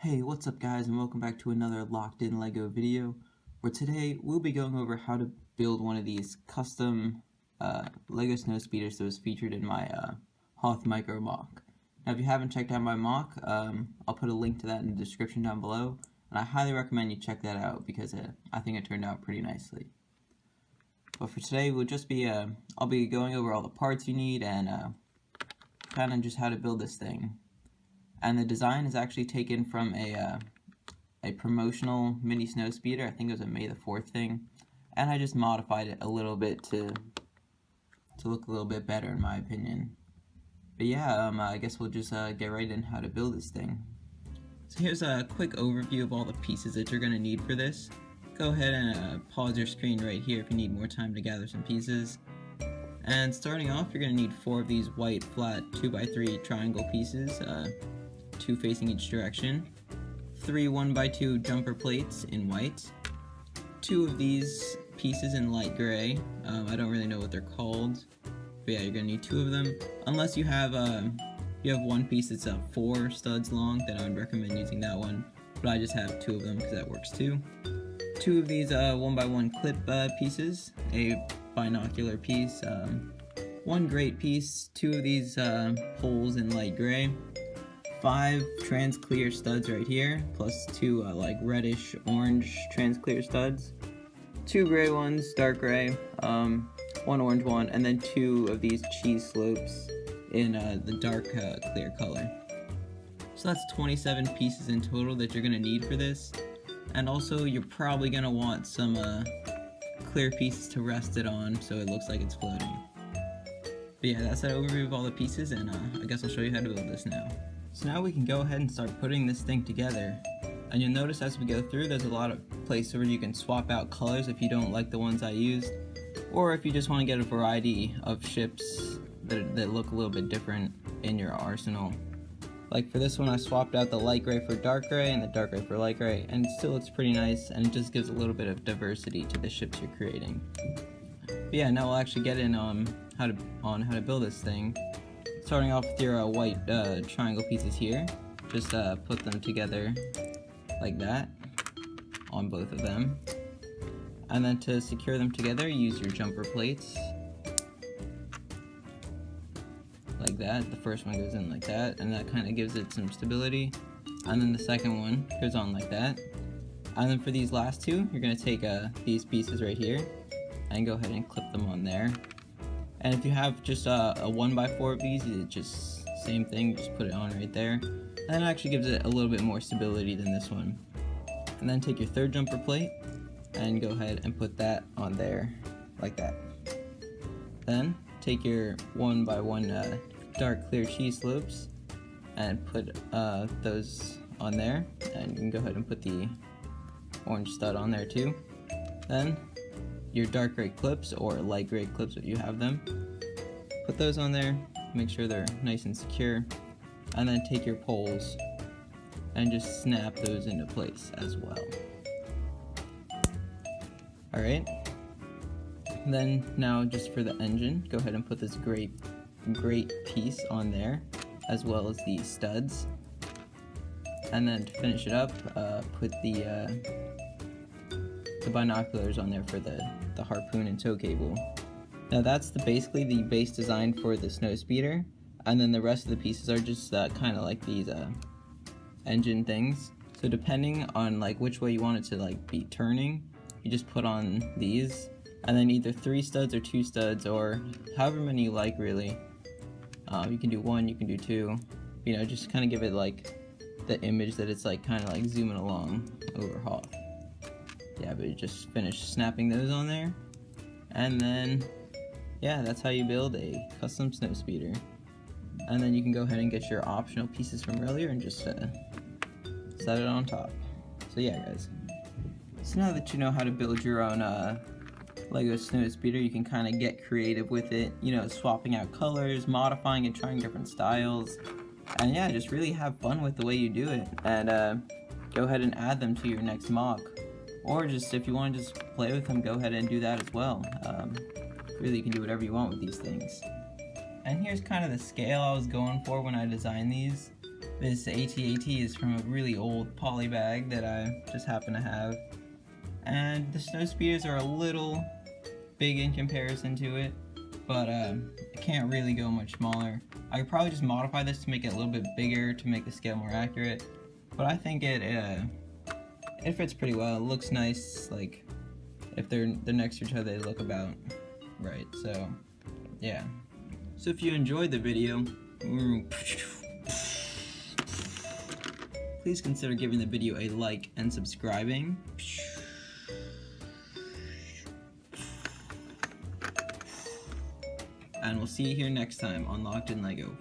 Hey, what's up guys, and welcome back to another Locked In LEGO video, where today we'll be going over how to build one of these custom LEGO Snowspeeders that was featured in my Hoth Micro mock. Now if you haven't checked out my mock, I'll put a link to that in the description down below, and I highly recommend you check that out because I think it turned out pretty nicely. But for today, I'll be going over all the parts you need and kind of just how to build this thing. And the design is actually taken from a promotional mini Snowspeeder. I think it was a May the 4th thing, and I just modified it a little bit to look a little bit better in my opinion. But yeah, I guess we'll just get right in how to build this thing. So here's a quick overview of all the pieces that you're going to need for this. Go ahead and pause your screen right here if you need more time to gather some pieces. And starting off, you're going to need 4 of these white flat 2x3 triangle pieces. 2 facing each direction, 3 1x2 jumper plates in white, 2 of these pieces in light gray. I don't really know what they're called, but yeah, you're gonna need 2 of them. Unless you have one piece that's 4 studs long, then I would recommend using that one. But I just have 2 of them because that works too. 2 of these 1x1 clip pieces, a binocular piece, 1 grate piece, 2 of these poles in light gray. 5 trans clear studs right here, plus 2 like reddish orange trans clear studs, 2 gray ones, dark gray, 1 orange one, and then 2 of these cheese slopes in the dark clear color. So that's 27 pieces in total that you're going to need for this, and also you're probably going to want some clear pieces to rest it on so it looks like it's floating. But yeah, that's an overview of all the pieces, and I guess I'll show you how to build this now. So now we can go ahead and start putting this thing together, and you'll notice as we go through there's a lot of places where you can swap out colors if you don't like the ones I used, or if you just want to get a variety of ships that look a little bit different in your arsenal. Like for this one, I swapped out the light gray for dark gray and the dark gray for light gray, and it still looks pretty nice, and it just gives a little bit of diversity to the ships you're creating. But yeah, now we'll actually get in on how to build this thing. Starting off with your white triangle pieces here, just put them together like that on both of them. And then to secure them together, use your jumper plates. Like that. The first one goes in like that, and that kind of gives it some stability. And then the second one goes on like that. And then for these last 2, you're going to take these pieces right here and go ahead and clip them on there. And if you have just a 1x4 of these, it's just same thing, just put it on right there. And that actually gives it a little bit more stability than this one. And then take your 3rd jumper plate and go ahead and put that on there, like that. Then take your 1x1 dark clear cheese slopes and put those on there. And you can go ahead and put the orange stud on there too. Then your dark gray clips or light gray clips if you have them. Put those on there, make sure they're nice and secure, and then take your poles and just snap those into place as well. Alright, then now just for the engine, go ahead and put this great piece on there, as well as the studs. And then to finish it up, put the binoculars on there for the harpoon and tow cable. Now that's basically the base design for the Snowspeeder, and then the rest of the pieces are just kind of like these engine things. So depending on like which way you want it to like be turning, you just put on these, and then either 3 studs or 2 studs, or however many you like really. You can do 1, you can do 2, you know, just kind of give it like the image that it's like kind of like zooming along over Hoth. Yeah, but you just finish snapping those on there, and then yeah, that's how you build a custom Snowspeeder. And then you can go ahead and get your optional pieces from earlier and just set it on top. So yeah guys, so now that you know how to build your own LEGO Snowspeeder, you can kind of get creative with it, you know, swapping out colors, modifying it, trying different styles, and yeah, just really have fun with the way you do it, and go ahead and add them to your next mock. Or just if you want to just play with them, go ahead and do that as well. Really, you can do whatever you want with these things. And here's kind of the scale I was going for when I designed these. This AT-AT is from a really old poly bag that I just happen to have. And the Snowspeeders are a little big in comparison to it, but it can't really go much smaller. I could probably just modify this to make it a little bit bigger to make the scale more accurate, but I think it fits pretty well. It looks nice, like if they're next to each other, they look about right. So yeah. So if you enjoyed the video, please consider giving the video a like and subscribing. And we'll see you here next time on Locked in LEGO.